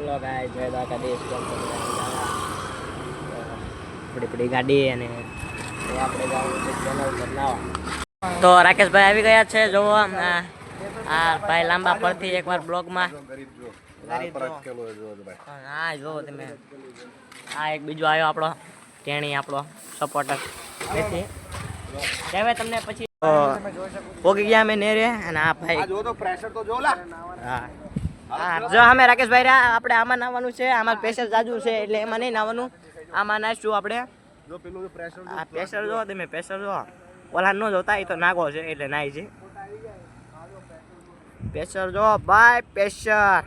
લો guys જય દ્વારકાધીશ બડી ગાડી અને આપણે જવાનું છે ચેનલ પર નાવા તો રાકેશભાઈ આવી ગયા છે જો આ ભાઈ લાંબા પરથી એકવાર બ્લોગમાં હા જો તમે આ એક બીજો આવ્યો આપણો ટેણી આપણો સપોર્ટર તેથી કહેવાય તમને પછી પોગી ગયા અમે નેરે અને આ ભાઈ જો તો પ્રેશર તો જો લા હા હા જો અમે રાકેશભાઈ આપણે આમાં નાવાનું છે આમાં પ્રેશર જાજુ છે એટલે એમાં નહીં નાવાનું આમાં નાખશું આપણે જો પેલું પ્રેશર આ પ્રેશર જો તમે પ્રેશર જો ઓલા ન જોતા એ તો નાગો છે એટલે નાઈ છે પ્રેશર જો ભાઈ પ્રેશર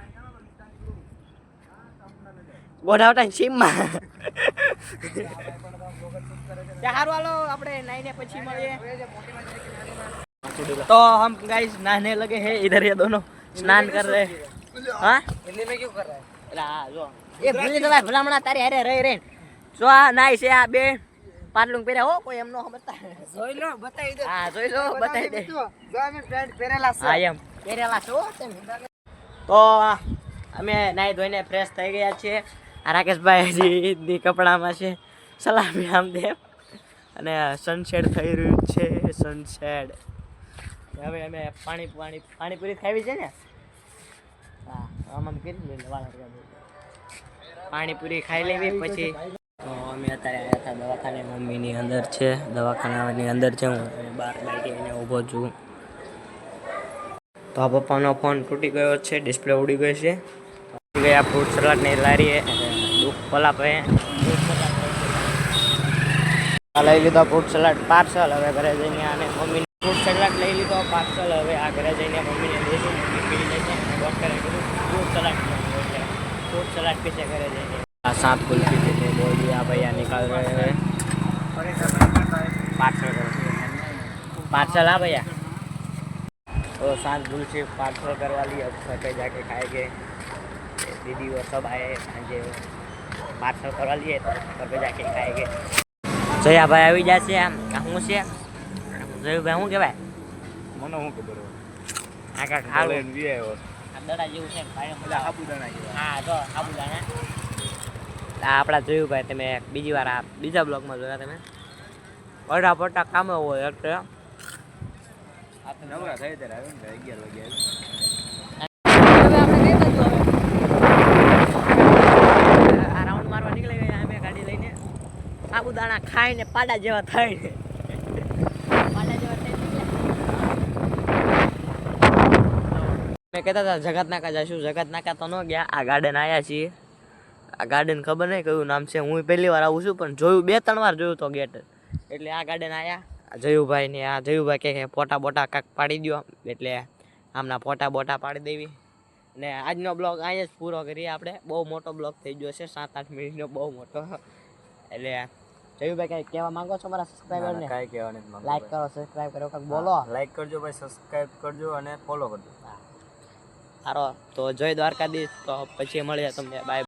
ગોઢાવટા સીમમાં સારું હાલો આપણે નાઈને પછી મળીએ तो हम गाइस नहाने लगे हैं इधर ये दोनों स्नान कर रहे हैं हाँ हिंदी में क्यों कर रहा है जो ये भूली तो भाई भलामणा तारी अरे रही रे जो नाई से आ बे पाटलुंग पेरे हो कोई हमनो बता જોઈ લો બતાઈ દે હા જોઈ લો બતાઈ દે જો અમે પેન્ટ પહેરેલા છે હા એમ પહેરેલા છો તો અમે નાઈ ધોઈને ફ્રેશ થઈ ગયા છીએ આ રાકેશભાઈ હજી દી કપડામાં છે સલામી આમદેવ અને સનસેટ થઈ રહ્યું છે સનસેટ હવે અમે પાણીપુરી ખાવી છે ને હા આમાં કરી પાણીપુરી ખાઈ લેવી પછી તો અમે અત્યારે આવ્યા હતા દવાખાને મમ્મીની અંદર છે દવાખાનાની અંદર છે હું બહાર બેઠીને ઊભો છું તો આ પપ્પાનો ફોન તૂટી ગયો છે ડિસ્પ્લે ઉડી ગઈ છે ગયા ફ્રૂટ સલાડની લારીએ દુઃખ પલા પે લઈ લીધો ફ્રૂટ સલાડ પાર્સલ હવે ઘરે જઈને આને મમ્મીને ફ્રૂટ સલાડ લઈ લીધો પાર્સલ હવે આ ઘરે જઈને મમ્મીને દેશું મમ્મી પી લેશે ડૉક્ટરે કીધું ફ્રૂટ સલાડ પીછે ઘરે જઈને આ सांप कुल्फी देते बोल दिया भैया निकाल रहे हैं पार्सल हाँ भैया तो सांप कुल्फी पार्सल करवा लिया घर पे जाके खाएंगे दीदी वो सब आए सांजे पार्सल करवा लिए तो घर पे जाके खाएंगे जया भाई આવી જશે આમ હું છે જયું ભાઈ હું કહેવાય મને હું ખબર આ કા ખાલે વી આવ્યો આ દડા જેવું છે ભાઈ એટલે સાબુદાણા જેવા હા જો સાબુદાણા આ આપણા જોયું ભાઈ તમે બીજી વાર આ બીજા બ્લોગમાં જોયા તમે અડધા પટ્ટા કામ હોય એટલે નવરા થઈ ત્યારે આવે ને 11 વાગે આ રાઉન્ડ મારવા નીકળી ગયા અમે ગાડી લઈને સાબુદાણા ખાઈને પાડા જેવા થઈને પાડા જેવા થઈ મેં કહેતા હતા જગત નાકા જઈશું જગત નાકા તો ન ગયા આ ગાર્ડન આવ્યા છીએ આ ગાર્ડન ખબર નહીં કયું નામ છે હું પહેલી વાર આવું છું પણ જોયું 2-3 વાર જોયું તો ગેટ એટલે આ ગાર્ડન આવ્યા જયુભાઈ ને આ જયુભાઈ કે ફોટા બોટા કાંક પાડી દો એટલે આમના ફોટા બોટા પાડી દેવી ને આજનો બ્લોગ અહીંયા જ પૂરો કરીએ આપણે બહુ મોટો બ્લોગ થઈ ગયો છે 7-8 મિનિટનો બહુ મોટો એટલે જયુભાઈ કંઈ કહેવા માંગો છો મારા સબસ્ક્રાઈબરને કાંઈ કહેવા નથી માંગતો લાઈક કરો સબસ્ક્રાઈબ કરો કાંઈક બોલો લાઈક કરજો ભાઈ સબસ્ક્રાઇબ કરજો અને ફોલો કરજો સારો તો જય દ્વારકાધીશ તો પછી મળીએ તમને બાય